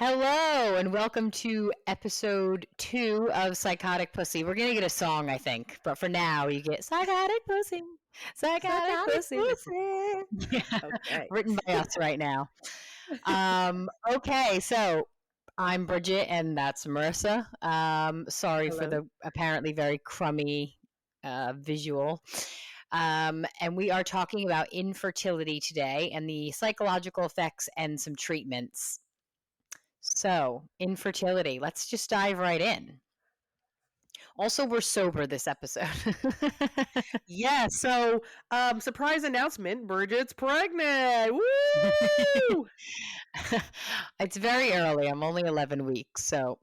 Hello and welcome to episode 2 of Psychotic Pussy. We're gonna get a song, I think, but for now you get Psychotic Pussy, Psychotic Pussy. Yeah, Okay. written by us right now. Okay, so I'm Bridget and that's Marissa. Sorry for Hello. the apparently very crummy visual. And we are talking about infertility today and the psychological effects and some treatments. So, infertility. Let's just dive right in. Also, we're sober this episode. Yeah, so surprise announcement, Bridget's pregnant. Woo! It's very early. I'm only 11 weeks, so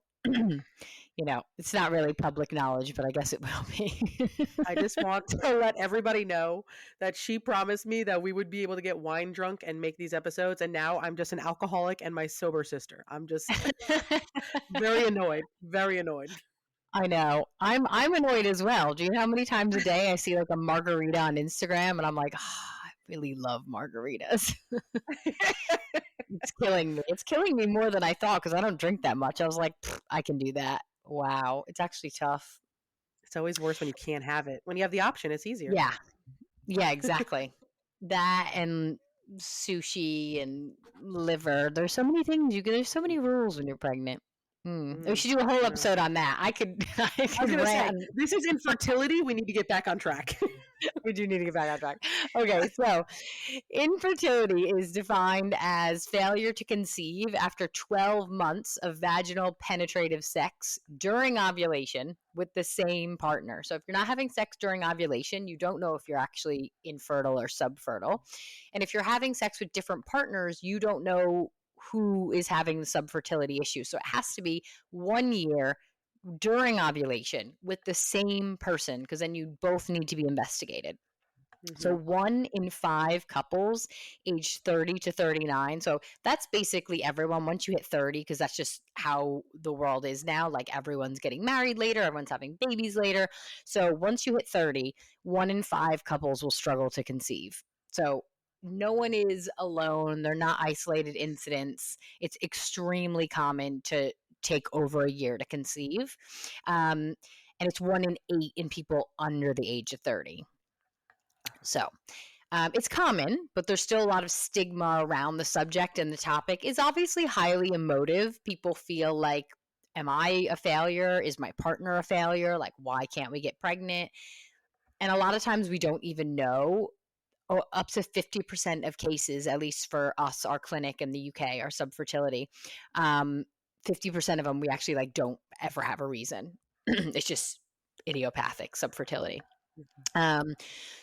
it's not really public knowledge, but I guess it will be. I just want to let everybody know that she promised me that we would be able to get wine drunk and make these episodes, and now I'm just an alcoholic and my sober sister. I'm just very annoyed. Very annoyed. I know. I'm annoyed as well. Do you know how many times a day I see like a margarita on Instagram and I'm like, I really love margaritas. It's killing me. It's killing me more than I thought because I don't drink that much. I was like, I can do that. Wow. It's actually tough. It's always worse when you can't have it. When you have the option, it's easier. Yeah. Yeah, exactly. That and sushi and liver. There's so many things there's so many rules when you're pregnant. We should do a whole episode on that. I could I was going to say, this is infertility. We need to get back on track. We do need to get back on track. Okay, so infertility is defined as failure to conceive after 12 months of vaginal penetrative sex during ovulation with the same partner. So if you're not having sex during ovulation, you don't know if you're actually infertile or subfertile. And if you're having sex with different partners, you don't know who is having the subfertility issue. So it has to be 1 year during ovulation with the same person, because then you both need to be investigated. Mm-hmm. So 1 in 5 couples age 30 to 39. So that's basically everyone once you hit 30, because that's just how the world is now. Like everyone's getting married later, everyone's having babies later. So once you hit 30, 1 in 5 couples will struggle to conceive. So no one is alone. They're not isolated incidents. It's extremely common to take over a year to conceive. And it's 1 in 8 in people under the age of 30. So it's common, but there's still a lot of stigma around the subject, and the topic is obviously highly emotive. People feel like, am I a failure? Is my partner a failure? Like, why can't we get pregnant? And a lot of times we don't even know. Up to 50% of cases, at least for us, our clinic in the UK, our subfertility, 50% of them we actually don't ever have a reason. It's just idiopathic subfertility.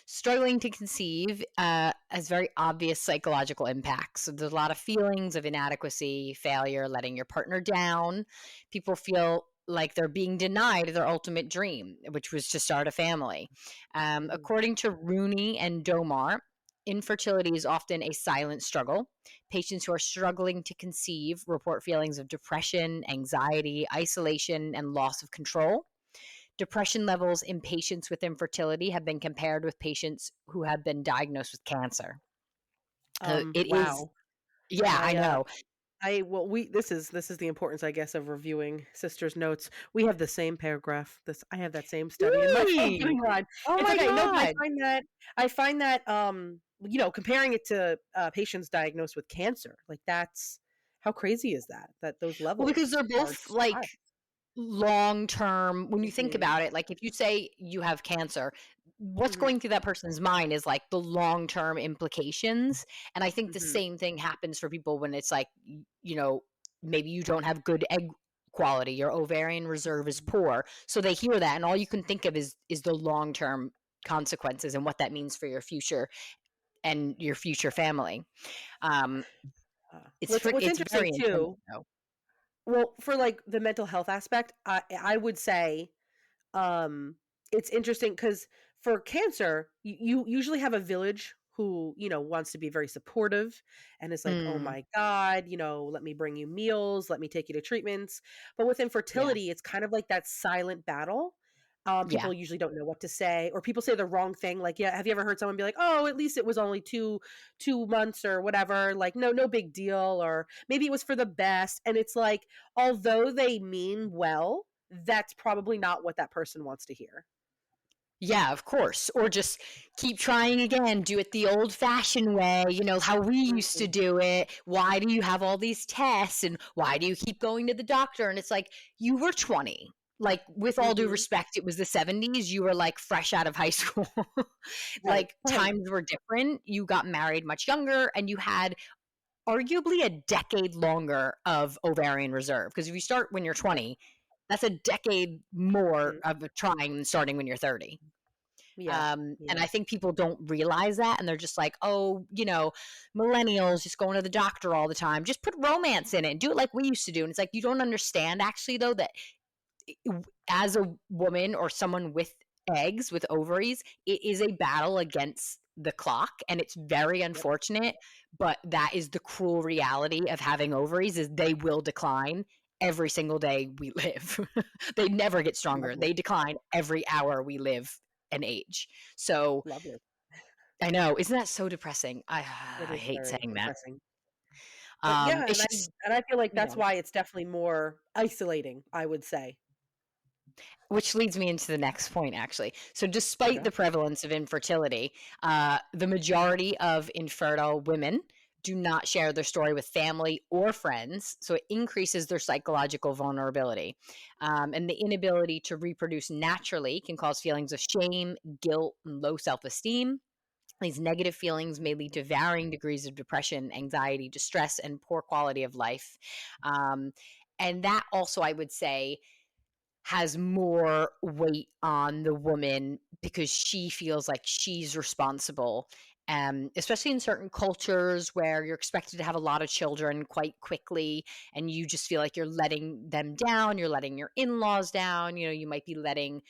Struggling to conceive has very obvious psychological impacts. So there's a lot of feelings of inadequacy, failure, letting your partner down. People feel like they're being denied their ultimate dream, which was to start a family. According to Rooney and Domar, infertility is often a silent struggle. Patients who are struggling to conceive report feelings of depression, anxiety, isolation, and loss of control. Depression levels in patients with infertility have been compared with patients who have been diagnosed with cancer. Wow. Yeah, I know. This is the importance, I guess, of reviewing sisters' notes. We have the same paragraph. I have that same study in my opening line. Oh my God. No, I find that comparing it to patients diagnosed with cancer, that's how crazy is that those levels? Well, because they're both long term. When you think about it, if you say you have cancer, what's going through that person's mind is the long term implications. And I think the same thing happens for people when it's maybe you don't have good egg quality, your ovarian reserve is poor. So they hear that, and all you can think of is the long term consequences and what that means for your future and your future family. What's interesting too. Well, for the mental health aspect, I would say it's interesting because for cancer, you usually have a village who, wants to be very supportive and is like, oh my God, let me bring you meals, let me take you to treatments. But with infertility, it's kind of like that silent battle. Yeah. People usually don't know what to say, or people say the wrong thing. Like, yeah, have you ever heard someone be like, "Oh, at least it was only 2 months or whatever." Like, no big deal, or maybe it was for the best. And it's like, although they mean well, that's probably not what that person wants to hear. Yeah, of course. Or just keep trying again, do it the old fashioned way, how we used to Mhm, do it. Why do you have all these tests and why do you keep going to the doctor? And it's like, you were 20. Like, with all due mhm. respect, it was the 70s. You were like fresh out of high school. Right, Like, right. times were different. You got married much younger and you had arguably a decade longer of ovarian reserve. Because if you start when you're Yep. 20, that's a decade more Mhm. of trying than starting when you're 30. Yeah, And yeah. I think people don't realize that. And they're just like, oh, millennials just going to the doctor all the time. Just put romance in it and do it like we used to do. And it's like, you don't understand actually, though, that as a woman or someone with eggs, with ovaries, it is a battle against the clock. And it's very Yep. unfortunate. But that is the cruel reality of having ovaries is they will decline every single day we live. They never get stronger. Lovely, They decline every hour we live and age. So lovely. I know, isn't that so depressing? It I is hate very saying that. depressing. But yeah, It's and I just and I feel like you that's know, why it's definitely more isolating, I would say. which leads me into the next point, actually. So, despite Okay. the prevalence of infertility, the majority of infertile women do not share their story with family or friends. So, it increases their psychological vulnerability. And the inability to reproduce naturally can cause feelings of shame, guilt, and low self esteem. These negative feelings may lead to varying degrees of depression, anxiety, distress, and poor quality of life. Um, and that also, I would say, has more weight on the woman because she feels like she's responsible. Especially in certain cultures where you're expected to have a lot of children quite quickly, and you just feel like you're letting them down, you're letting your in laws down, you might be letting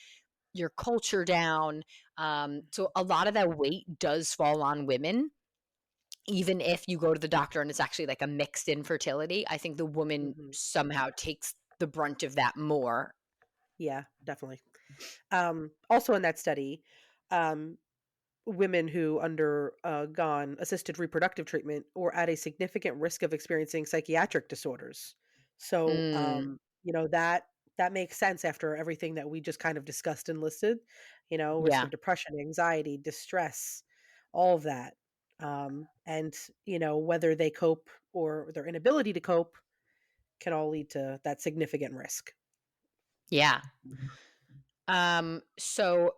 your culture down. So a lot of that weight does fall on women. Even if you go to the doctor and it's actually like a mixed infertility, I think the woman Mhm. somehow takes the brunt of that more. Yeah, definitely. Also in that study, um, women who gone assisted reproductive treatment were at a significant risk of experiencing psychiatric disorders. So, Mm, that makes sense after everything that we just kind of discussed and listed, risk yeah. of depression, anxiety, distress, all of that. And, whether they cope or their inability to cope can all lead to that significant risk. Yeah. So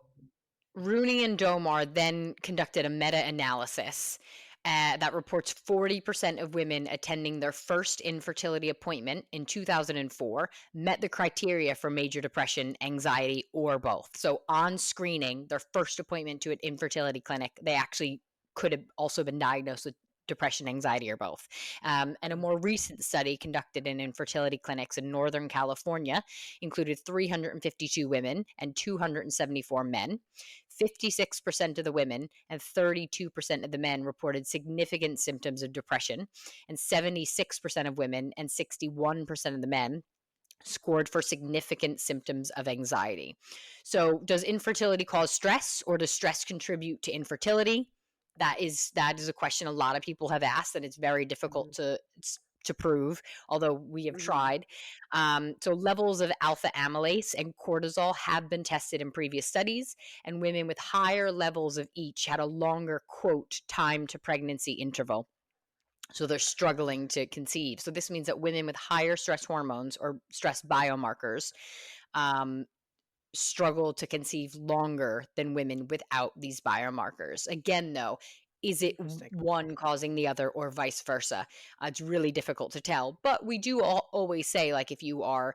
Rooney and Domar then conducted a meta-analysis that reports 40% of women attending their first infertility appointment in 2004 met the criteria for major depression, anxiety, or both. So on screening, their first appointment to an infertility clinic, they actually could have also been diagnosed with depression, anxiety, or both. And a Mm, more recent study conducted in infertility clinics in Northern California included 352 women and 274 men. 56% of the women and 32% of the men reported significant symptoms of depression, and 76% of women and 61% of the men scored for significant symptoms of anxiety. So, does infertility cause stress or does stress contribute to infertility? That is a question a lot of people have asked, and it's very difficult mhm, to prove, although we have mhm, tried. So, levels of alpha amylase and cortisol have been tested in previous studies, and women with higher levels of each had a longer, quote, time to pregnancy interval. So they're struggling to conceive. So this means that women with higher stress hormones or stress biomarkers um, struggle to conceive longer than women without these biomarkers. Again, though, is it interesting. one causing the other or vice versa? It's really difficult to tell. But we do always say, like, if you are,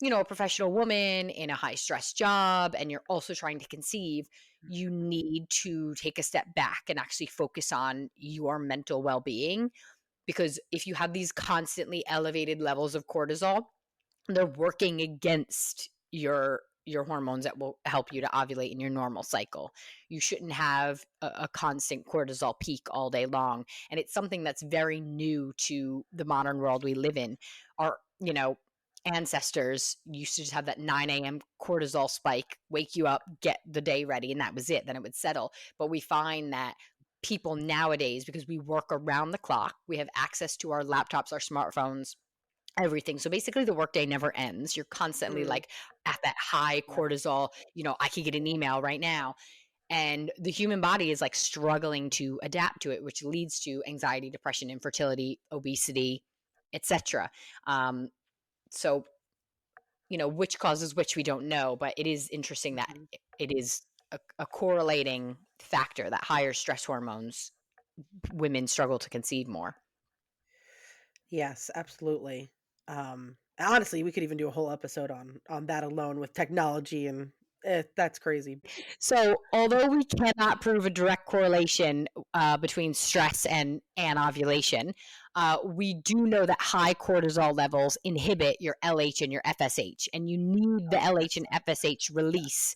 a professional woman in a high stress job and you're also trying to conceive, you need to take a step back and actually focus on your mental well being, because if you have these constantly elevated levels of cortisol, they're working against your hormones that will help you to ovulate in your normal cycle. You shouldn't have a constant cortisol peak all day long. And it's something that's very new to the modern world we live in. Our, ancestors used to just have that 9 a.m. cortisol spike, wake you up, get the day ready, and that was it. Then it would settle. But we find that people nowadays, because we work around the clock, we have access to our laptops, our smartphones, everything. So basically the workday never ends. You're constantly Mm, like at that high yeah. cortisol, I could get an email right now. And the human body is like struggling to adapt to it, which leads to anxiety, depression, infertility, obesity, etc. So, which causes which we don't know, but it is interesting that Mhm. it is a correlating factor that higher stress hormones, women struggle to conceive more. Yes, absolutely. Honestly, we could even do a whole episode on that alone with technology and that's crazy. So, although we cannot prove a direct correlation between stress and ovulation, we do know that high cortisol levels inhibit your LH and your FSH, and you need the Oh, LH yes. and FSH release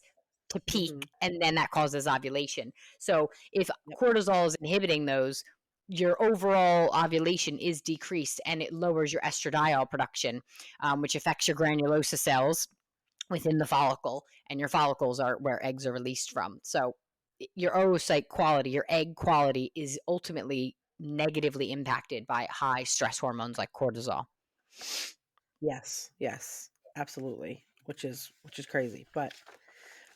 to peak, Mhm. and then that causes ovulation. So, if Yep. cortisol is inhibiting those, your overall ovulation is decreased, and it lowers your estradiol production, which affects your granulosa cells within the follicle, and your follicles are where eggs are released from. So your oocyte quality, your egg quality is ultimately negatively impacted by high stress hormones like cortisol. Yes. Yes. Absolutely. Which is crazy. But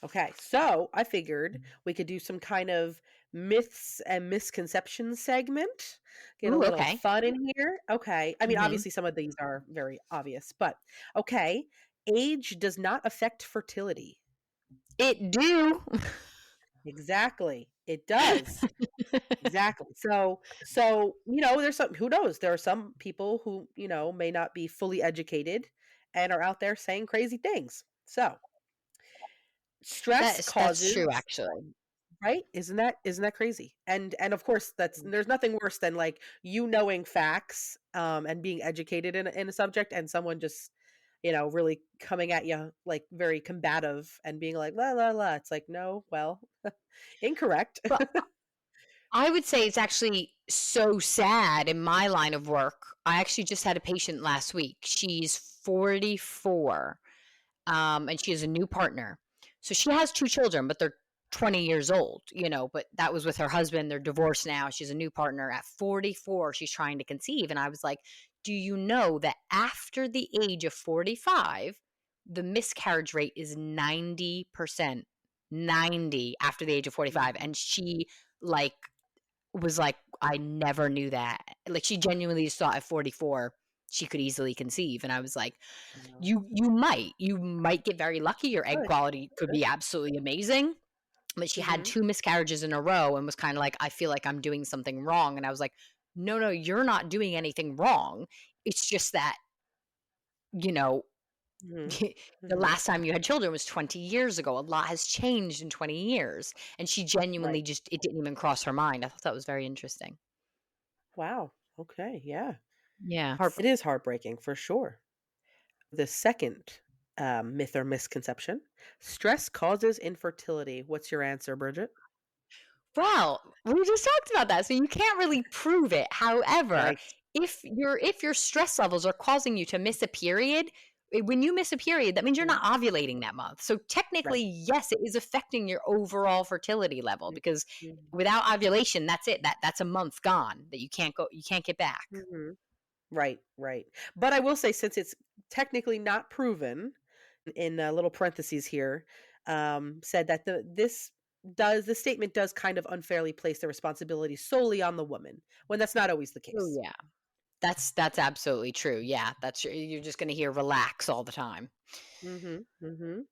okay. So, I figured we could do some kind of myths and misconceptions segment. Get a Ooh, little okay. fun in here. Okay. I mean, Hmm. obviously some of these are very obvious, but okay. Age does not affect fertility. It do. Exactly. It does. Exactly. So, there's some, who knows? There are some people who, may not be fully educated and are out there saying crazy things. So, stress That's true, causes, actually. right? Isn't that crazy? And of course there's nothing worse than like knowing facts and being educated in a subject and someone just really coming at you like very combative and being like la la la. It's like, no, well, incorrect. But I would say it's actually so sad in my line of work. I actually just had a patient last week. She's 44. And she has a new partner. So she has two children, but they're 20 years old, but that was with her husband. They're divorced now. She's a new partner at 44. She's trying to conceive. And I was like, do you know that after the age of 45, the miscarriage rate is 90%? 90 after the age of 45. Mhm. And she like was like, I never knew that. Like she genuinely just thought at 44 she could easily conceive. And I was like, No. you might get very lucky. Your egg Good. quality could Good. be absolutely amazing. But she had Mhm. two miscarriages in a row and was kind of like, I feel like I'm doing something wrong. And I was like, no, no, you're not doing anything wrong. It's just that, you know, Mhm. the Mhm. last time you had children was 20 years ago. A lot has changed in 20 years. And she genuinely Right. just, it didn't even cross her mind. I thought that was very interesting. Wow. Okay. Yeah. Yeah. It is heartbreaking for sure. The second myth or misconception: stress causes infertility. What's your answer, Bridget? Well, we just talked about that, so you can't really prove it. However, Right. if your stress levels are causing you to miss a period, when you miss a period, that means you're Mhm. not ovulating that month. So Right. technically, yes, it is affecting your overall fertility level because Mhm. without ovulation, that's it. That's a month gone that you can't get back. Mhm. Right. Right. But I will say, since it's technically not proven, in little parentheses here, said that the statement does kind of unfairly place the responsibility solely on the woman when that's not always the Oh case. yeah. That's absolutely true. Yeah, you're just going to hear relax all the time. Mhm. Mhm.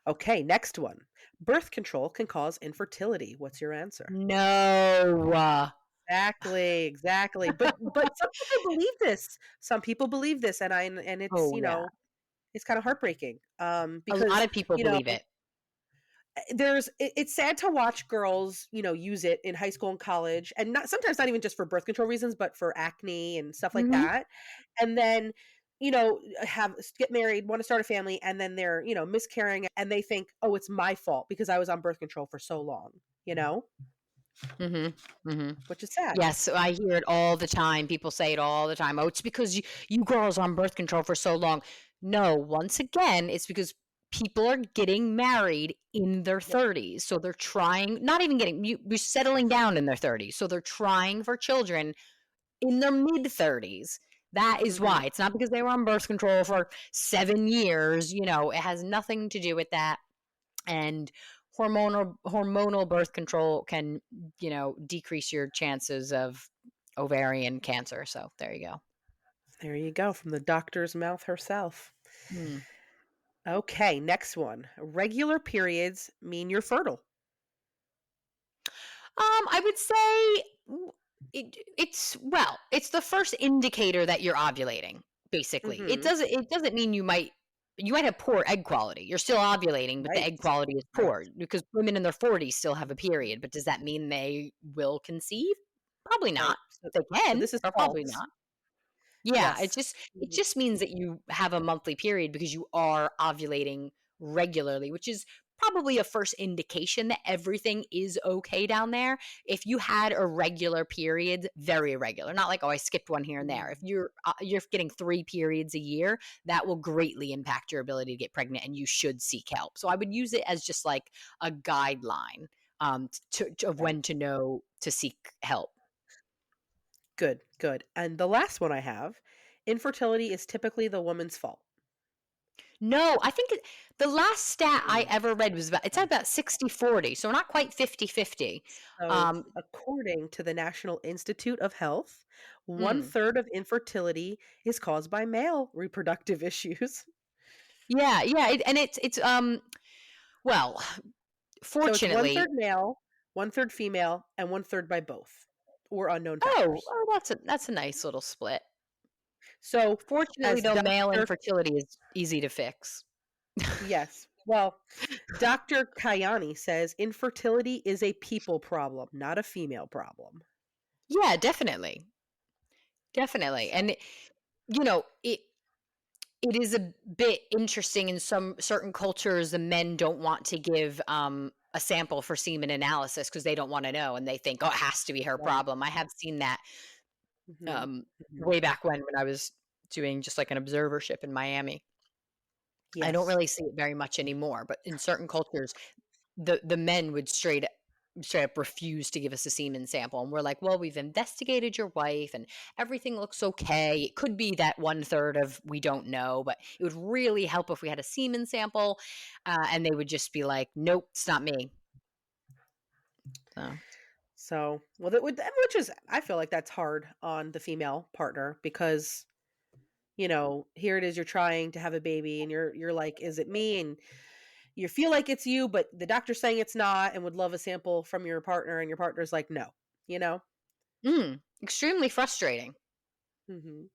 Okay, next one. Birth control can cause infertility. What's your answer? No. Exactly, exactly. But some people believe this. Some people believe this, and it's, Oh yeah. it's kind of heartbreaking. A lot Because, of people you know, believe it. it's sad to watch girls, use it in high school and college, and not sometimes not even just for birth control reasons, but for acne and stuff like Mhm. that. And then, have get married, want to start a family, and then they're, miscarrying and they think, "Oh, it's my fault because I was on birth control for so long," Mhm, mhm. which is sad. Yes, I hear it all the time. People say it all the time. "Oh, it's because you girls on birth control for so long." No, once again, it's because people are getting married in their Yep. 30s. So they're trying, not even getting, you're settling down in their 30s. So they're trying for children in their mid 30s. That is Mhm. why. It's not because they were on birth control for 7 years. It has nothing to do with that. And hormonal birth control can, decrease your chances of ovarian cancer. So there you go. There you go, from the doctor's mouth herself. Hmm. Okay, next one. Regular periods mean you're fertile. I would say it's the first indicator that you're ovulating. Basically, it Mhm. doesn't it doesn't mean you might have poor egg quality. You're still ovulating, but the Right. egg quality is Right. poor because women in their 40s still have a period. But does that mean they will conceive? Probably not. Right. So They so can, this is but probably false. not. Yeah, it Yes. just it Mhm. just means that you have a monthly period because you are ovulating regularly, which is probably a first indication that everything is okay down there. If you had irregular periods, very irregular, not like, oh, I skipped one here and there. If Mm. you're getting 3 periods a year, that will greatly impact your ability to get pregnant and you should seek help. So I would use it as just like a guideline of Right. when to know to seek help. Good, good. And the last one I have, infertility is typically the woman's fault. No, I think the last stat I Mm. ever read was it's about 60-40, so not quite 50-50. So, Um, according to the National Institute of Health, one mm, third of infertility is caused by male reproductive issues. yeah, yeah, well, So it's one fortunately third male, one third female, and one third by both or unknown factors. that's a nice little split. So, Fortunately, as though, male Dr. infertility is easy to fix. Yes, well, Dr. Kayani says infertility is a people problem, not a female problem. Yeah, definitely, definitely, So, and it is a bit interesting in some certain cultures, the men don't want to give, a sample for semen analysis because they don't wanna know, and they think, "Oh, it has to be her right. problem." I have seen that, Mhm. um, Mhm. way back when I was doing just like an observership in Miami. I don't Yes. really see it very much anymore, but in certain cultures, the men would straight up refuse to give us a semen sample, and we're like, "Well, we've investigated your wife and everything looks okay." It could be that one third of we don't know, but it would really help if we had a semen sample, and they would just be like, "Nope, it's not me." So, So, well, that would which is I feel like that's hard on the female partner because, here it is you're trying to have a baby and you're like, "Is it me?" And you feel like it's you, but the doctor's saying it's not and would love a sample from your partner and your partner's like, "No." You know? extremely frustrating. Mhm.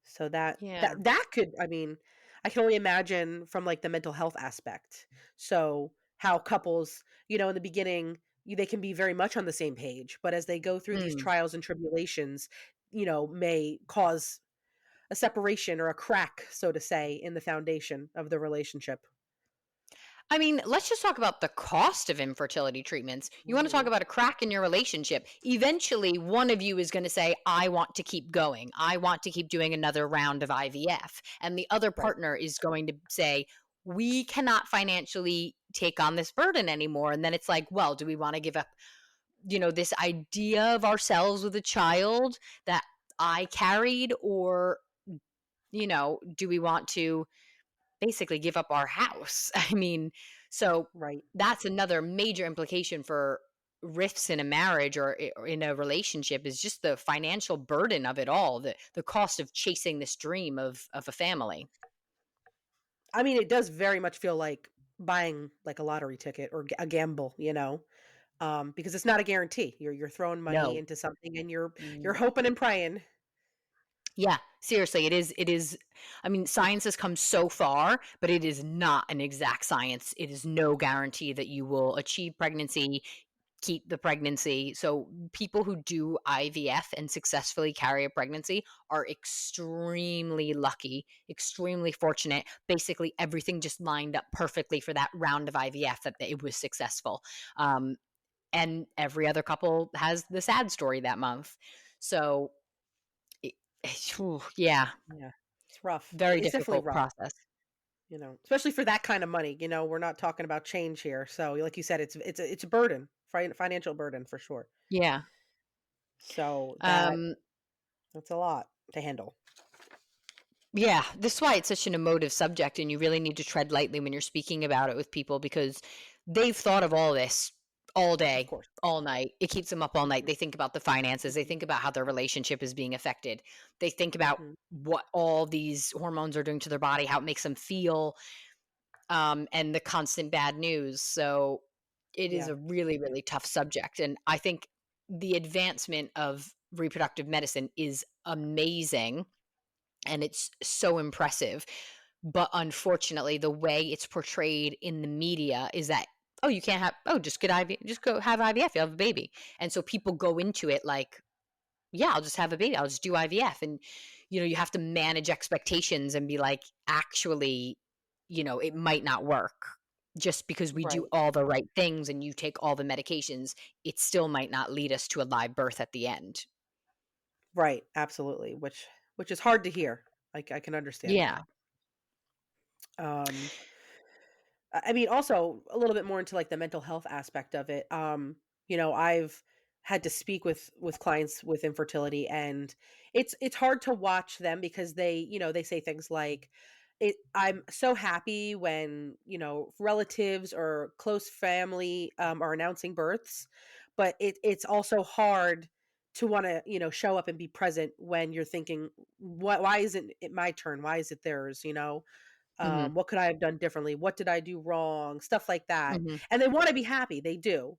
So that Yeah. that that could I mean, I can only imagine from, like, the mental health aspect. So, how couples, in the beginning, they can be very much on the same page, but as they go through these Mm. trials and tribulations, may cause a separation or a crack, so to say, in the foundation of the relationship. I mean, let's just talk about the cost of infertility treatments. You want to talk Mhm. about a crack in your relationship. Eventually, one of you is going to say, I want to keep going. I want to keep doing another round of IVF. And the other Right. partner is going to say, we cannot financially take on this burden anymore. And then it's like, well, do we want to give up, this idea of ourselves with a child that I carried? Or, do we want to basically give up our house? I mean, so Right. that's another major implication for rifts in a marriage or in a relationship is just the financial burden of it all, the cost of chasing this dream of a family. I mean, it does very much feel like buying, like, a lottery ticket or a gamble, because it's not a guarantee. You're throwing money No. into something and you're Mm. hoping and praying. Yeah, seriously, it is. I mean, science has come so far, but it is not an exact science. It is no guarantee that you will achieve pregnancy, keep the pregnancy. So people who do IVF and successfully carry a pregnancy are extremely lucky, extremely fortunate. Basically, everything just lined up perfectly for that round of IVF that it was successful. Um, and every other couple has the sad story that month. So, it, yeah, Yeah. It's rough. Very It's definitely difficult rough, process. especially for that kind of money. We're not talking about change here. So, like you said, it's a burden, financial burden for sure. Yeah. So Um, that's a lot to handle. yeah, this is why it's such an emotive subject, and you really need to tread lightly when you're speaking about it with people because they've thought of all this all Of day, course. all night. It keeps them up all night. Mhm, They think about the finances. They mhm, think about how their relationship is being affected. They think about mhm. what all these hormones are doing to their body, how it makes them feel, and the constant bad news. So it is Yeah. a really, really tough subject. And I think the advancement of reproductive medicine is amazing and it's so impressive. But unfortunately, the way it's portrayed in the media is that, oh, you can't have, oh, just get IV, just go have IVF, you have a baby. And so people go into it like, yeah, I'll just have a baby, I'll just do IVF. And, you have to manage expectations and be like, actually, it might not work. Just because we do Right. all the right things and you take all the medications, it still might not lead us to a live birth at the end. Right. Absolutely. Which is hard to hear. I can understand that. Yeah. Um, I mean, also a little bit more into like the mental health aspect of it. I've had to speak with clients with infertility, and it's hard to watch them because they say things like, I'm so happy when relatives or close family are announcing births, but it's also hard to want to show up and be present when you're thinking, why isn't it my turn? Why is it theirs? Hmm. What could I have done differently? What did I do wrong? Stuff like that. Hmm. And they want to be happy. They do.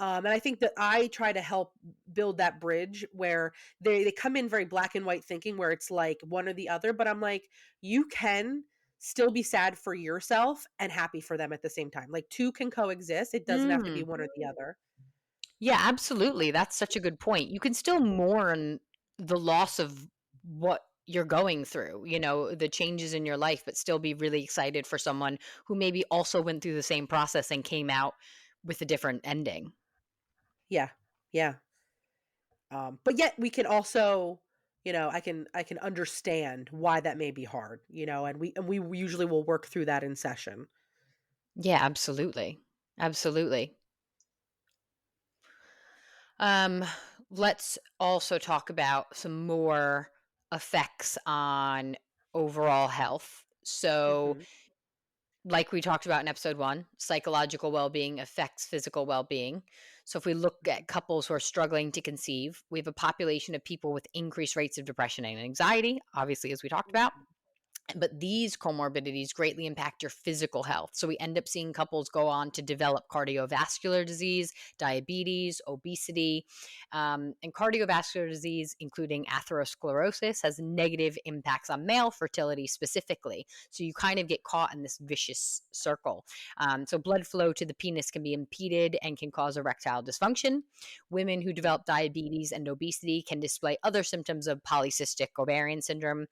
And I think that I try to help build that bridge where they come in very black and white thinking where it's like one or the other. But I'm like, you can still be sad for yourself and happy for them at the same time. Like two can coexist. It doesn't have to be Mm. one or the other. Yeah, absolutely. That's such a good point. You can still mourn the loss of what you're going through, the changes in your life, but still be really excited for someone who maybe also went through the same process and came out with a different ending. Yeah. Yeah. But yet we can also, I can understand why that may be hard, and we usually will work through that in session. Yeah, absolutely. Absolutely. Um, let's also talk about some more effects on overall health. So, Mhm. like we talked about in episode 1, psychological well-being affects physical well-being. So if we look Mhm. at couples who are struggling to conceive, we have a population of people with increased rates of depression and anxiety, obviously, as we talked about. Mhm. But these comorbidities greatly impact your physical health. So we end up seeing couples go on to develop cardiovascular disease, diabetes, obesity, and cardiovascular disease, including atherosclerosis, has negative impacts on male fertility specifically. So you kind of get caught in this vicious circle. So blood flow to the penis can be impeded and can cause erectile dysfunction. Women who Mhm. develop diabetes and obesity can display other symptoms of polycystic ovarian syndrome,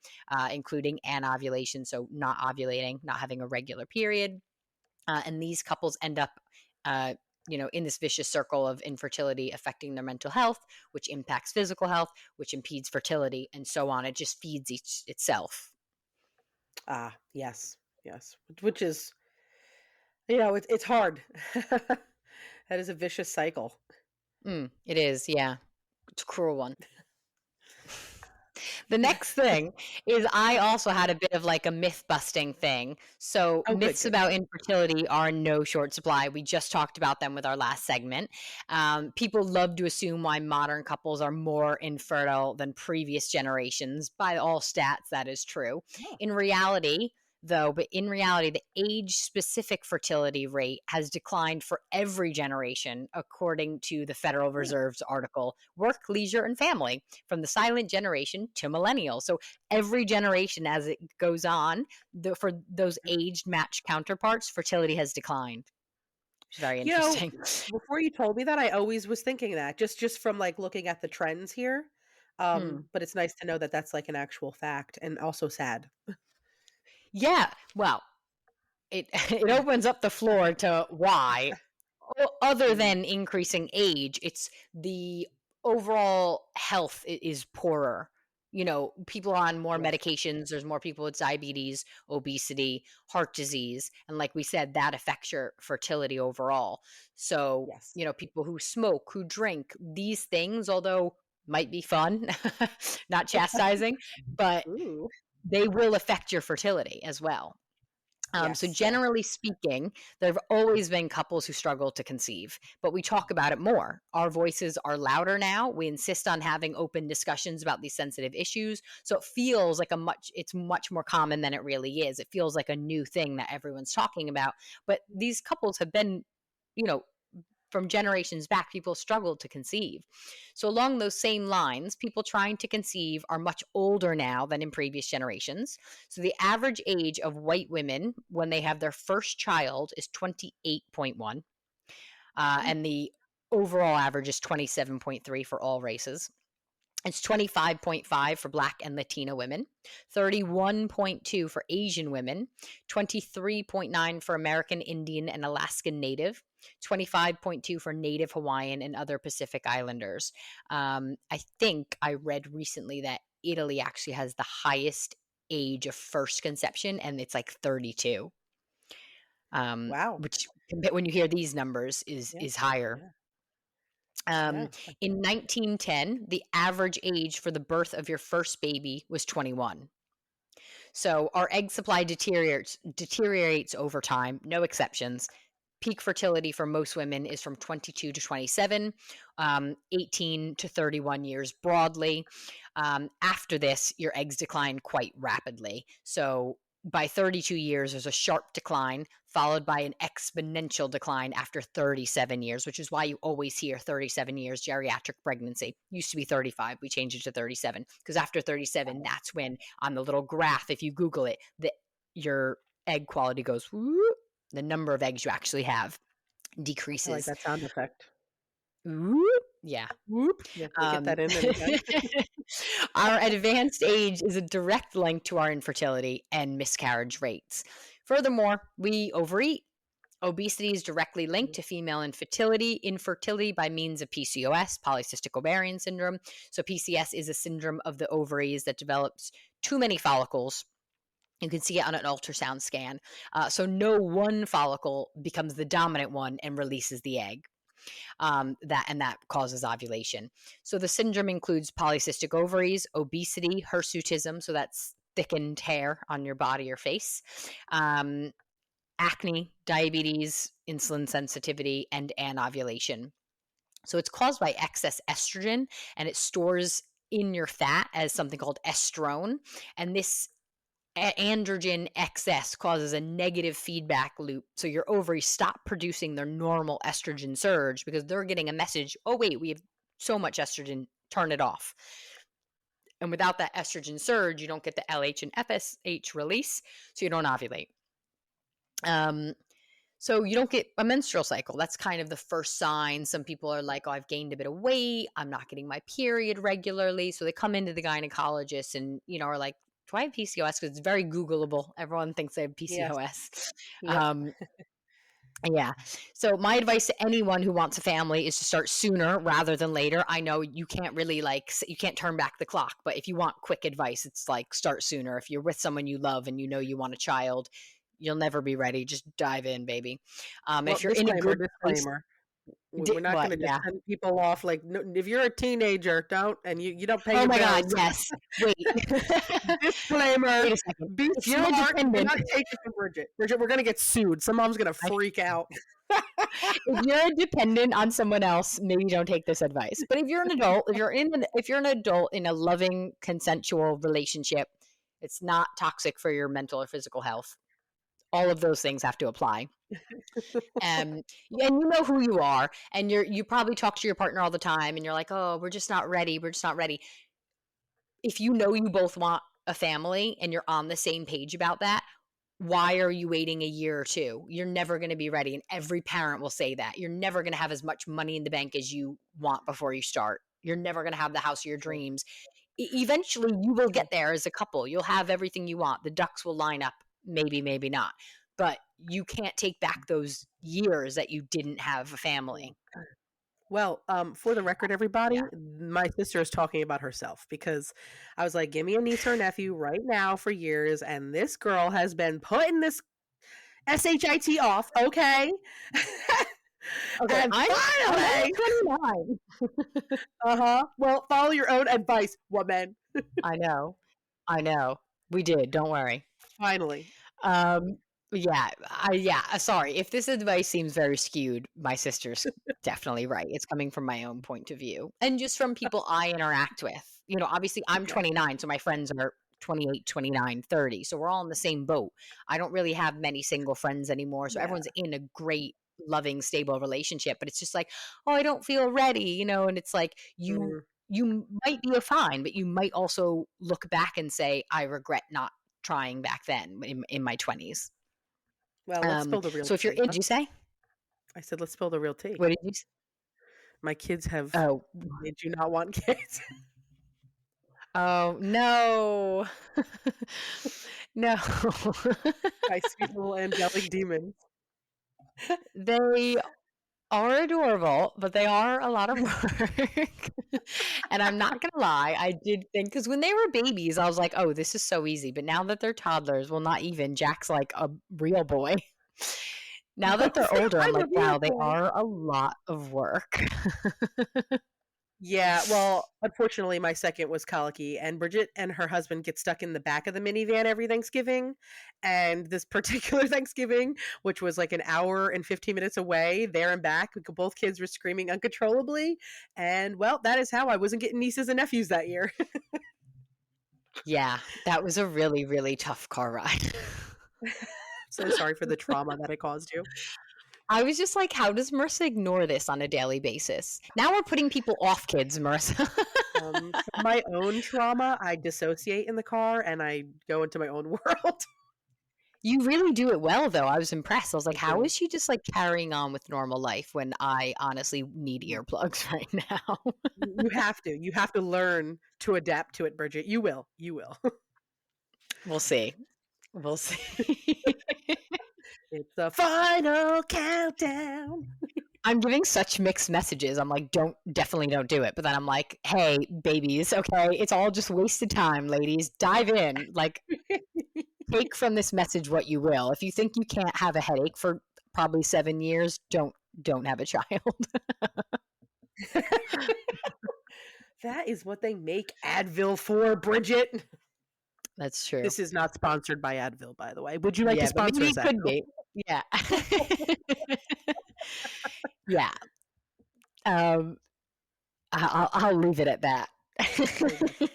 including anovulation, so not ovulating, not having a regular period. And these couples end up, in this vicious circle of infertility affecting their mental health, which impacts physical health, which impedes fertility, and so on. It just feeds itself. Ah, yes. Yes. Which is, it's hard. That is a vicious cycle. It is, yeah. It's a cruel one. The next thing is I also had a bit of like a myth busting thing. So, Oh, good, myths good. about infertility are in no short supply. We just talked about them with our last segment. People love to assume why modern couples are more infertile than previous generations. By all stats, that is true. Oh, In reality, but in reality, the age specific fertility rate has declined for every generation, according to the Federal really? Reserve's article, Work, Leisure, and Family, from the silent generation to millennial. So every generation, as it goes on, for those age matched counterparts, fertility has declined, which is very You know, interesting. before you told me that, I always was thinking that just from like looking at the trends here. Hmm. But it's nice to know that that's like an actual fact and also sad. Yeah. Well, it it opens up the floor to why. Other Mhm. than increasing age, it's the overall health is poorer. people on more Yes. medications. There's more people with diabetes, obesity, heart disease. And like we said, that affects your fertility overall. So, Yes. people who smoke, who drink, these things, although might be fun, not chastising, but Ooh. they will affect your fertility as well. So Yes, yeah. generally speaking, there have always been couples who struggle to conceive, but we talk about it more. Our voices are louder now. We insist on having open discussions about these sensitive issues. So it feels like it's much more common than it really is. It feels like a new thing that everyone's talking about. But these couples have been, you know, from generations back, people struggled to conceive. So, along those same lines, people trying to conceive are much older now than in previous generations. So, the average age of white women when they have their first child is 28.1, Mm. and the overall average is 27.3 for all races. It's 25.5 for Black and Latina women, 31.2 for Asian women, 23.9 for American Indian and Alaskan Native, 25.2 for Native Hawaiian and other Pacific Islanders. I think I read recently that Italy actually has the highest age of first conception, and it's like 32. Wow. Which when you hear these numbers Yeah, is higher. yeah, Um, yeah. in 1910, the average age for the birth of your first baby was 21. So our egg supply deteriorates over time, no exceptions. Peak fertility for most women is from 22 to 27, 18 to 31 years broadly. After this, your eggs decline quite rapidly. So by 32 years, there's a sharp decline, followed by an exponential decline after 37 years, which is why you always hear 37 years geriatric pregnancy. Used to be 35. We changed it to 37 because after 37, that's when on the little graph, if you Google it, your egg quality goes whoop, the number of eggs you actually have I like decreases. that sound effect. Whoop. Yeah. Whoop. Yeah, can we get Um, that in anytime? our advanced age is a direct link to our infertility and miscarriage rates. Furthermore, we overeat. Obesity is directly linked Mm. to female infertility by means of PCOS, polycystic ovarian syndrome. So, PCS is a syndrome of the ovaries that develops too many follicles. You can see it on an ultrasound scan. So, no one follicle becomes the dominant one and releases the egg. That causes ovulation. So the syndrome includes polycystic ovaries, obesity, hirsutism, so that's thickened hair on your body or face, um, acne, diabetes, insulin sensitivity, and anovulation. So it's caused by excess estrogen, and it stores in your fat as something called estrone, and this androgen excess causes a negative feedback loop. So your ovaries stop producing their normal estrogen surge because they're getting a message, oh, wait, we have so much estrogen, turn it off. And without that estrogen surge, you don't get the LH and FSH release, so you don't ovulate. So you don't get a menstrual cycle. That's kind of the first sign. Some people are like, oh, I've gained a bit of weight. I'm not getting my period regularly. So they come into the gynecologist and, are like, do I have PCOS? Because it's very Googleable. Everyone thinks they have Yes. PCOS. Yep. Um, yeah. So my advice to anyone who wants a family is to start sooner rather than later. I know you can't really you can't turn back the clock, but if you want quick advice, it's like start sooner. If you're with someone you love and you want a child, you'll never be ready. Just dive in, baby. Well, If you're in a disclaimer, good place, disclaimer. We're not what? gonna just Yeah. send people off like, no, if you're a teenager, don't, and you don't pay Oh your my God. bills. Yes. Wait. Disclaimer, Wait a second. be If you're a smart. Do dependent, not take it from Bridget. Bridget, we're gonna get sued. Some mom's gonna freak out. if you're a dependent on someone else, maybe don't take this advice. But if you're an adult, if you're an adult in a loving, consensual relationship, it's not toxic for your mental or physical health. All of those things have to apply. And you know who you are, and you probably talk to your partner all the time, and you're like, oh, we're just not ready. We're just not ready. If you know you both want a family and you're on the same page about that, why are you waiting a year or two? You're never going to be ready. And every parent will say that. You're never going to have as much money in the bank as you want before you start. You're never going to have the house of your True. dreams. Eventually, you will True. get there as a couple. You'll have everything you want. The ducks will line up, maybe, maybe not. But you can't take back those years that you didn't have a family. Well, for the record, everybody, Yeah. my sister is talking about herself because I was like, "Give me a niece or a nephew right now for years," and this girl has been putting this shit off, okay? Okay, And I'm only finally, 29. well, follow your own advice, woman. I know. I know. We did, don't worry. Finally. Um, sorry. If this advice seems very skewed, my sister's definitely right. It's coming from my own point of view and just from people I interact with. You know, obviously I'm Okay. 29, so my friends are 28, 29, 30. So we're all in the same boat. I don't really have many single friends anymore. So Yeah. everyone's in a great, loving, stable relationship. But it's just like, oh, I don't feel ready, you know, and it's like Mm, you might be fine, but you might also look back and say, I regret not trying back then in my 20s. well, let's spill the real So if you're tea, did huh? you say? I said, "Let's spill the real tea." What did you s My kids have Oh. made you not want kids. Oh, no. No. My sweet little angelic demons. They are adorable, but they are a lot of work. And I'm not gonna lie, I did think because when they were babies, I was like, "Oh, this is so easy," but now that they're toddlers, well, not even, Jack's like a real boy. Now that they're older, I I'm like, love you, "Wow, they boy. are a lot of work." Yeah, well, unfortunately, my second was colicky, and Bridget and her husband get stuck in the back of the minivan every Thanksgiving. And this particular Thanksgiving, which was like an hour and 15 minutes away, there and back, both kids were screaming uncontrollably. And well, that is how I wasn't getting nieces and nephews that year. Yeah, that was a really, really tough car ride. So sorry for the trauma that it caused you. I was just like, how does Marissa ignore this on a daily basis? Now we're putting people off kids, Marissa. From my own trauma, I dissociate in the car and I go into my own world. You really do it well, though. I was impressed. I was like, I how do. is she just like carrying on with normal life when I honestly need earplugs right now? You have to. You have to learn to adapt to it, Bridget. You will. You will. We'll see. We'll see. It's the final countdown. I'm giving such mixed messages. I'm like, definitely don't do it. But then I'm like, hey, babies, okay, it's all just wasted time, ladies. Dive in. Like, take from this message what you will. If you think you can't have a headache for probably 7 years, don't have a child. That is what they make Advil for, Bridget. That's true. This is not sponsored by Advil, by the way. Would you like to Yeah, but sponsor maybe us, it could Advil? be. Yeah. Yeah. Um, I'll leave it at that. There you go.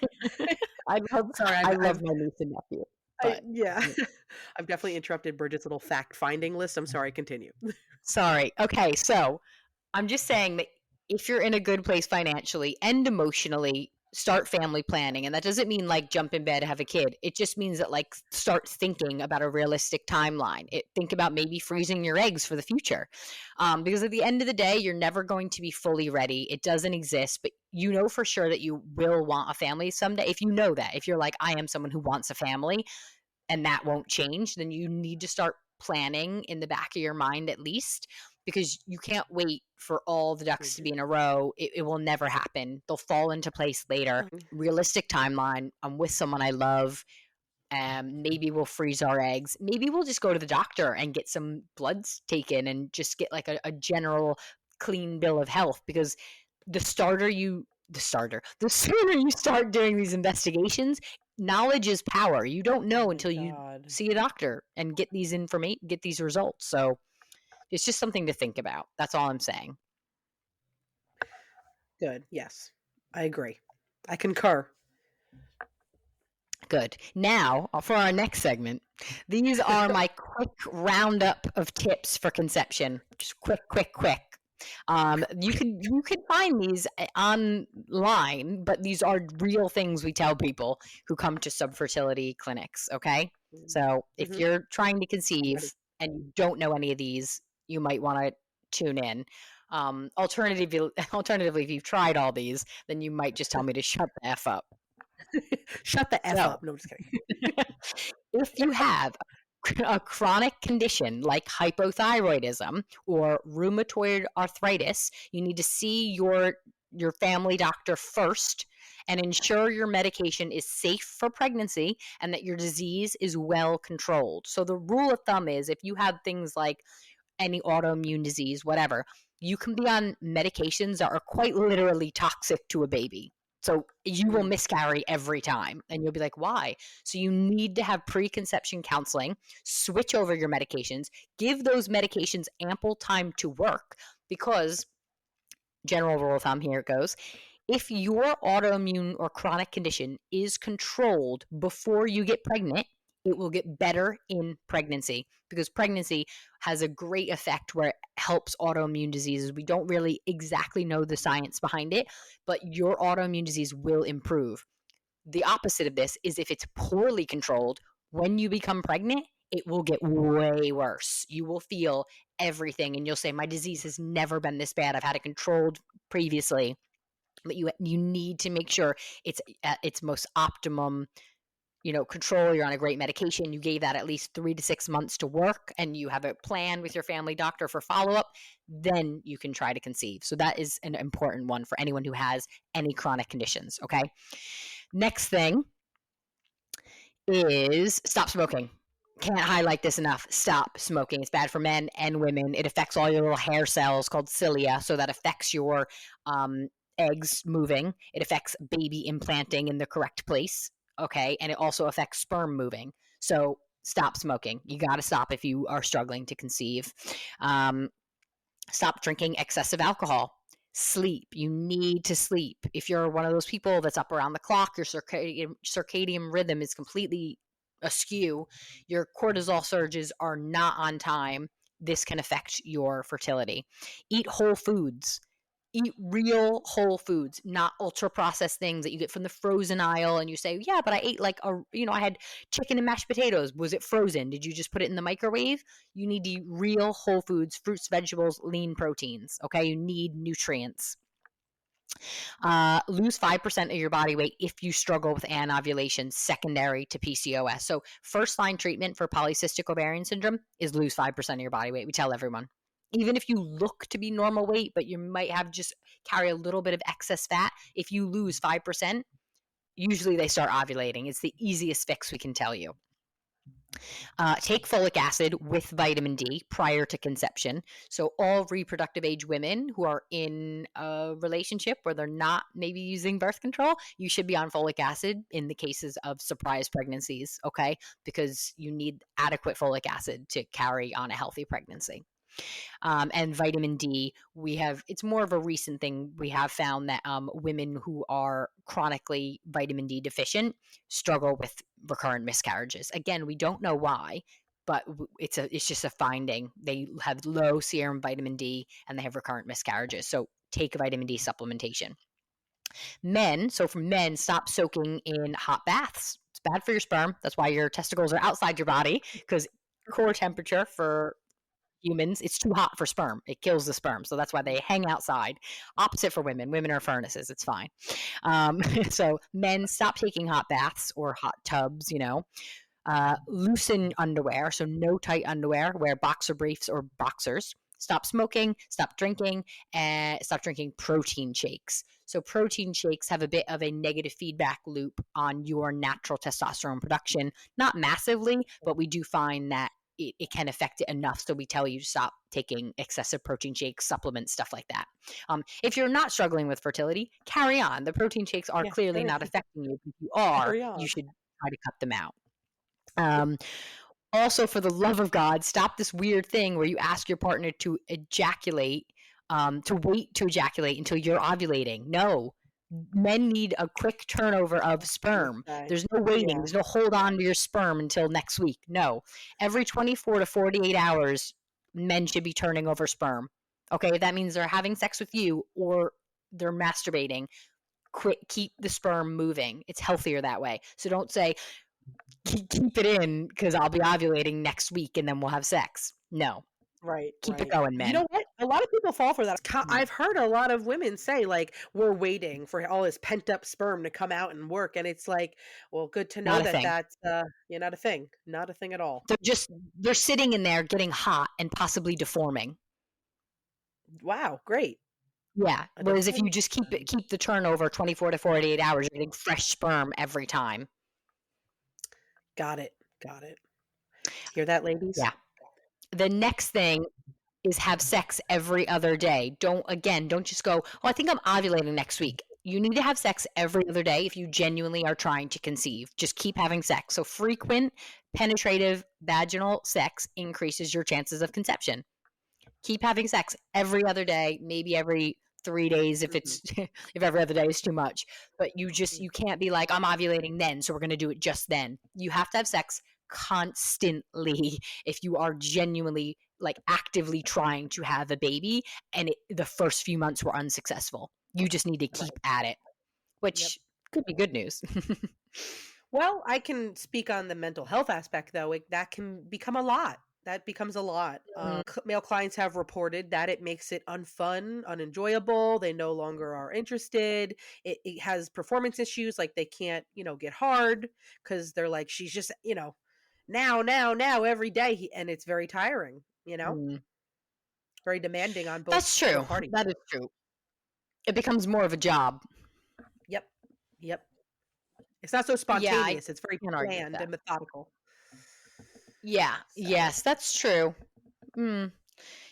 I love Sorry, I I've, love I've my niece and nephew, I, but yeah, I've definitely interrupted Bridget's little fact finding list. I'm sorry. Continue. sorry. Okay, so I'm just saying that if you're in a good place financially and emotionally, start family planning. And that doesn't mean like jump in bed, have a kid. It just means that like start thinking about a realistic timeline. Think about maybe freezing your eggs for the future. Because at the end of the day, you're never going to be fully ready. It doesn't exist, but you know for sure that you will want a family someday. If you know that, if you're like, I am someone who wants a family, and that won't change, then you need to start planning in the back of your mind at least, because you can't wait for all the ducks to be in a row. It will never happen. They'll fall into place later. Realistic timeline. I'm with someone I love. Maybe we'll freeze our eggs. Maybe we'll just go to the doctor and get some bloods taken and just get like a general clean bill of health, because the sooner you start doing these investigations, knowledge is power. You don't Oh know my until you God. see a doctor and get these results. So it's just something to think about. That's all I'm saying. Good. Yes, I agree. I concur. Good. Now, for our next segment, these are my quick roundup of tips for conception. Just quick, quick, quick. You can find these online, but these are real things we tell people who come to subfertility clinics. Okay, so if Mm-hmm. you're trying to I'm ready. conceive and you don't know any of these, you might want to tune in. Alternatively, if you've tried all these, then you might just tell me to shut the f up. Shut the F So, up. No, just kidding. if you have a chronic condition like hypothyroidism or rheumatoid arthritis, you need to see your family doctor first and ensure your medication is safe for pregnancy and that your disease is well controlled. So the rule of thumb is if you have things like any autoimmune disease, whatever, you can be on medications that are quite literally toxic to a baby. So you will Mm. miscarry every time. And you'll be like, why? So you need to have preconception counseling, switch over your medications, give those medications ample time to work because, general rule of thumb, here it goes. If your autoimmune or chronic condition is controlled before you get pregnant, it will get better in pregnancy because pregnancy has a great effect where it helps autoimmune diseases. We don't really exactly know the science behind it, but your autoimmune disease will improve. The opposite of this is if it's poorly controlled, when you become pregnant, it will get way worse. You will feel everything and you'll say, my disease has never been this bad. I've had it controlled previously, but you need to make sure it's at its most optimum, control. You're on a great medication. You gave that at least 3 to 6 months to work, and you have a plan with your family doctor for follow up. Then you can try to conceive. So that is an important one for anyone who has any chronic conditions. Okay. Next thing is stop smoking. Can't highlight this enough. Stop smoking. It's bad for men and women. It affects all your little hair cells called cilia. So that affects your eggs moving. It affects baby implanting in the correct place. Okay. And it also affects sperm moving. So stop smoking. You got to stop if you are struggling to conceive. Stop drinking excessive alcohol. Sleep. You need to sleep. If you're one of those people that's up around the clock, your circadian rhythm is completely askew, your cortisol surges are not on time, this can affect your fertility. Eat whole foods. Eat real whole foods, not ultra processed things that you get from the frozen aisle and you say, yeah, but I ate I had chicken and mashed potatoes. Was it frozen? Did you just put it in the microwave? You need to eat real whole foods, fruits, vegetables, lean proteins. Okay. You need nutrients. Lose 5% of your body weight if you struggle with anovulation secondary to PCOS. So, first line treatment for polycystic ovarian syndrome is lose 5% of your body weight. We tell everyone. Even if you look to be normal weight, but you might have just carry a little bit of excess fat, if you lose 5%, usually they start ovulating. It's the easiest fix we can tell you. Take folic acid with vitamin D prior to conception. So all reproductive age women who are in a relationship where they're not maybe using birth control, you should be on folic acid in the cases of surprise pregnancies, okay? Because you need adequate folic acid to carry on a healthy pregnancy. And vitamin D, it's more of a recent thing. We have found that women who are chronically vitamin D deficient struggle with recurrent miscarriages. Again, we don't know why, but it's just a finding. They have low serum vitamin D and they have recurrent miscarriages. So take vitamin D supplementation. So for men, stop soaking in hot baths. It's bad for your sperm. That's why your testicles are outside your body, because core temperature for humans, it's too hot for sperm. It kills the sperm. So that's why they hang outside. Opposite for women. Women are furnaces. It's fine. So men, stop taking hot baths or hot tubs, loosen underwear. So no tight underwear. Wear boxer briefs or boxers. Stop smoking, stop drinking, and stop drinking protein shakes. So protein shakes have a bit of a negative feedback loop on your natural testosterone production. Not massively, but we do find that it can affect it enough. So we tell you to stop taking excessive protein shakes, supplements, stuff like that. If you're not struggling with fertility, carry on. The protein shakes are clearly not affecting you. If you are, you should try to cut them out. Also, for the love of God, stop this weird thing where you ask your partner to ejaculate, to wait to ejaculate until you're ovulating. No, men need a quick turnover of sperm. There's no waiting. There's no hold on to your sperm until next week. No, every 24 to 48 hours, men should be turning over sperm. Okay, that means they're having sex with you or they're masturbating. Keep the sperm moving. It's healthier that way. So don't say, keep it in because I'll be ovulating next week and then we'll have sex. No, Right, Keep it right. going, You men. know what? A lot of people fall for that. Mm. I've heard a lot of women say, like, "We're waiting for all this pent up sperm to come out and work," and it's like, well, good to know Not a that thing. that's, yeah, not a thing at all. They're sitting in there getting hot and possibly deforming. Wow, great. Yeah, A whereas if you deformed just sperm. keep the turnover 24 to 48 hours, you're getting fresh sperm every time. Got it, got it. Hear that, ladies? Yeah. The next thing is have sex every other day. Don't just go, "Oh, I think I'm ovulating next week." You need to have sex every other day if you genuinely are trying to conceive. Just keep having sex. So frequent penetrative vaginal sex increases your chances of conception. Keep having sex every other day, maybe every 3 days if Mhm, it's if every other day is too much. But mm, you can't be like, I'm ovulating then, so we're gonna do it just then. You have to have sex constantly if you are genuinely like actively trying to have a baby and the first few months were unsuccessful. You just need to keep right, at it, yep. which could be good news. Well, I can speak on the mental health aspect though. That can become a lot. That becomes a lot. Mm, Male clients have reported that it makes it unfun, unenjoyable. They no longer are interested. It has performance issues, like they can't, get hard because they're like, she's just, now every day, and it's very tiring. mm. Very demanding on That's both true. parties. That is true. It becomes more of a job. Yep, yep. It's not so Yeah, I spontaneous. It's very can't argue with planned that. and methodical. Yeah, So yes, that's true. Mm.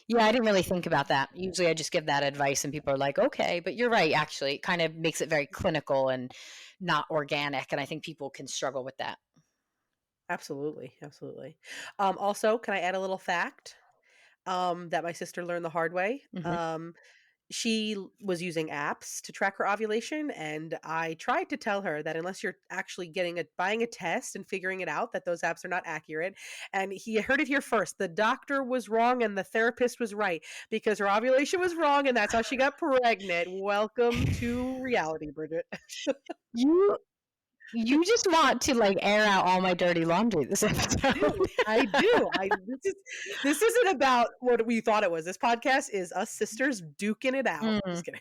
Yeah, I didn't really think about that. Usually I just give that advice and people are like, "Okay," but you're right, actually. It kind of makes it very clinical and not organic, and I think people can struggle with that. absolutely, absolutely. Also, can I add a little fact? That my sister learned the hard way. Mhm. Was using apps to track her ovulation, and I tried to tell her that unless you're actually buying a test and figuring it out, that those apps are not accurate. And he heard it here first. The doctor was wrong and the therapist was right because her ovulation was wrong, and that's how she got pregnant. Welcome to reality, Bridget. You you just want to, like, air out all my dirty laundry this I episode. do. I do. This isn't about what we thought it was. This podcast is us sisters duking it out. Mm. Just kidding.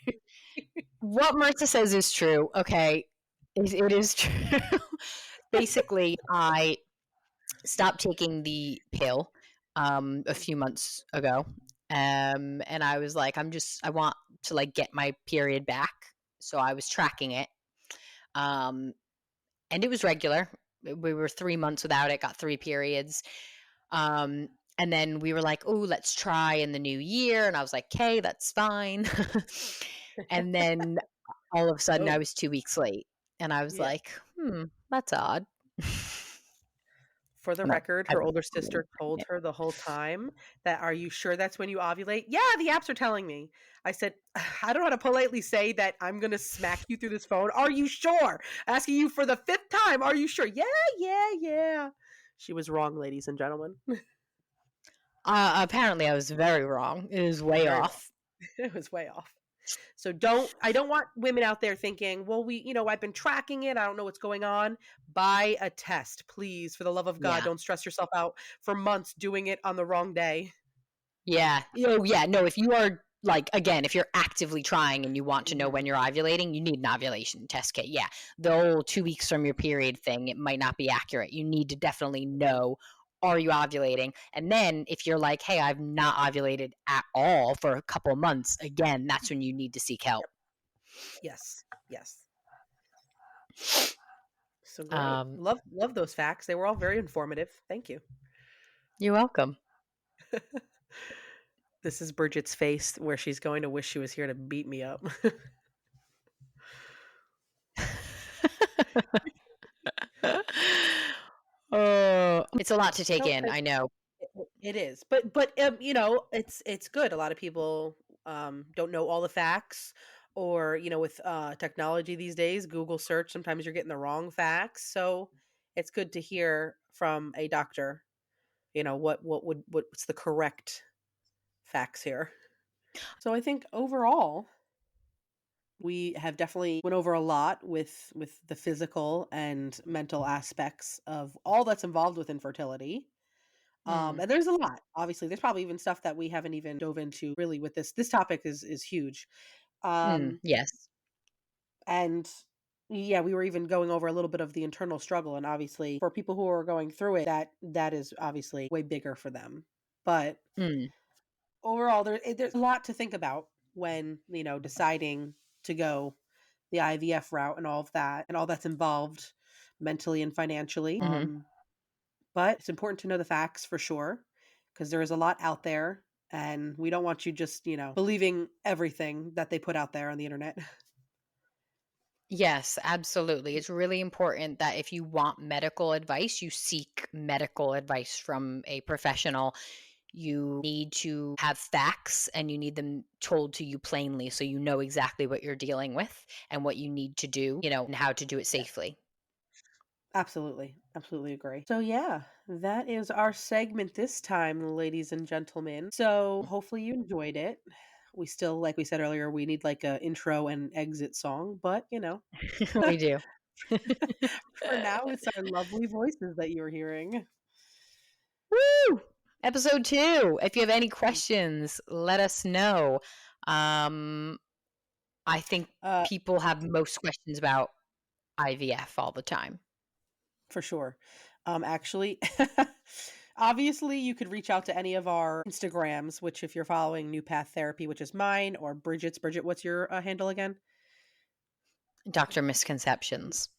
What Marissa says is true, okay? It is true. Basically, I stopped taking the pill a few months ago. And I was like, I want to like get my period back. So I was tracking it. Um, and it was regular. We were 3 months without it, got 3 periods. Um, and then we were like, oh, let's try in the new year. And I was like, okay, that's fine. And then all of a sudden I Oh, was 2 weeks late. And I was yeah. like, that's odd. For the No, record, I her was older sister told her the whole time that, "Are you sure that's when you ovulate?" "Yeah, the apps are telling me." I said, "I don't know how to politely say that I'm gonna smack you through this phone. Are you sure? Asking you for the fifth time. Are you sure?" "Yeah, yeah, yeah." She was wrong, ladies and gentlemen. apparently I was very wrong. It is way Very wrong. off. It was way off. So I don't want women out there thinking, well, I've been tracking it. I don't know what's going on. Buy a test, please. For the love of God, Yeah. don't stress yourself out for months doing it on the wrong day. Yeah. Oh, yeah. No, if you are like again, if you're actively trying and you want to know Mhm. when you're ovulating, you need an ovulation test kit. Yeah. The whole 2 weeks from your period thing, it might not be accurate. You need to definitely know, are you ovulating? And then if you're like, hey, I've not ovulated at all for a couple of months, again, that's when you need to seek help. Yep. Yes. Yes. So great. Um, Love those facts. They were all very informative. Thank you. you're welcome. This is Bridget's face where she's going to wish she was here to beat me up. Oh, it's a lot to take No, in. I know. it is, but it's good. A lot of people don't know all the facts, or with technology these days, Google search. Sometimes you're getting the wrong facts, so it's good to hear from a doctor. What's the correct facts here. So I think overall we have definitely went over a lot with the physical and mental aspects of all that's involved with infertility. Mm. And there's a lot. Obviously, there's probably even stuff that we haven't even dove into really with this. This topic is huge. Mm. Um, Yes. and yeah, we were even going over a little bit of the internal struggle, and obviously for people who are going through it, that is obviously way bigger for them. But Mm. overall, there's a lot to think about when deciding to go the IVF route and all of that, and all that's involved mentally and financially. Mhm. But it's important to know the facts for sure, because there is a lot out there, and we don't want you just believing everything that they put out there on the internet. Yes, absolutely. It's really important that if you want medical advice, you seek medical advice from a professional. You need to have facts and you need them told to you plainly so you know exactly what you're dealing with and what you need to do, and how to do it safely. Absolutely. Absolutely agree. So, yeah, that is our segment this time, ladies and gentlemen. So, hopefully, you enjoyed it. We still, like we said earlier, we need like a intro and exit song, but We do. for now, it's our lovely voices that you're hearing. Woo! Episode 2. If you have any questions, let us know. Um, I think Uh, people have most questions about IVF all the time. for sure. Actually, obviously, you could reach out to any of our Instagrams, which, if you're following New Path Therapy, which is mine, or Bridget's. Bridget, what's your handle again? Dr. Misconceptions.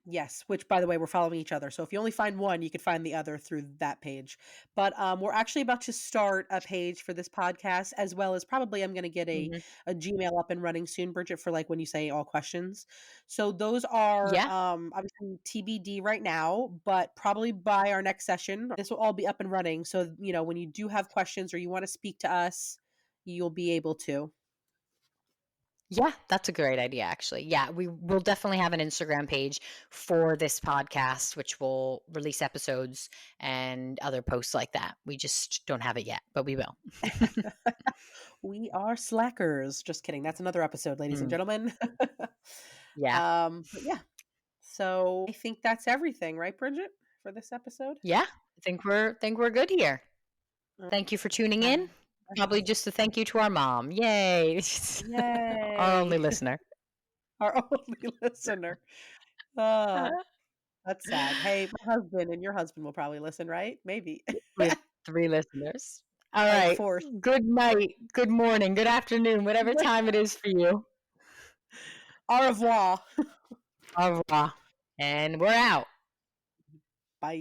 Yes, which by the way, we're following each other. So if you only find one, you could find the other through that page. But we're actually about to start a page for this podcast, as well as probably I'm going to get Mhm. a Gmail up and running soon, Bridget, for like when you say all questions. So those are Yeah. obviously TBD right now, but probably by our next session, this will all be up and running. So when you do have questions or you want to speak to us, you'll be able to. Yeah, that's a great idea, actually. Yeah, we will definitely have an Instagram page for this podcast, which will release episodes and other posts like that. We just don't have it yet, but we will. We are slackers. Just kidding. That's another episode, ladies and Mm, gentlemen. yeah. But yeah. So I think that's everything, right, Bridget, for this episode? Yeah. I think we're good here. Uh, Thank you for tuning in. Probably yes. just a thank you to our mom. Yay. Our Yay. only listener. Our only listener. Oh, that's sad. Hey, my husband and your husband will probably listen, right? Maybe. We have 3 listeners. All Our right. fourth. Good night, good morning, good afternoon, whatever time it is for you. Au revoir. Au revoir. And we're out.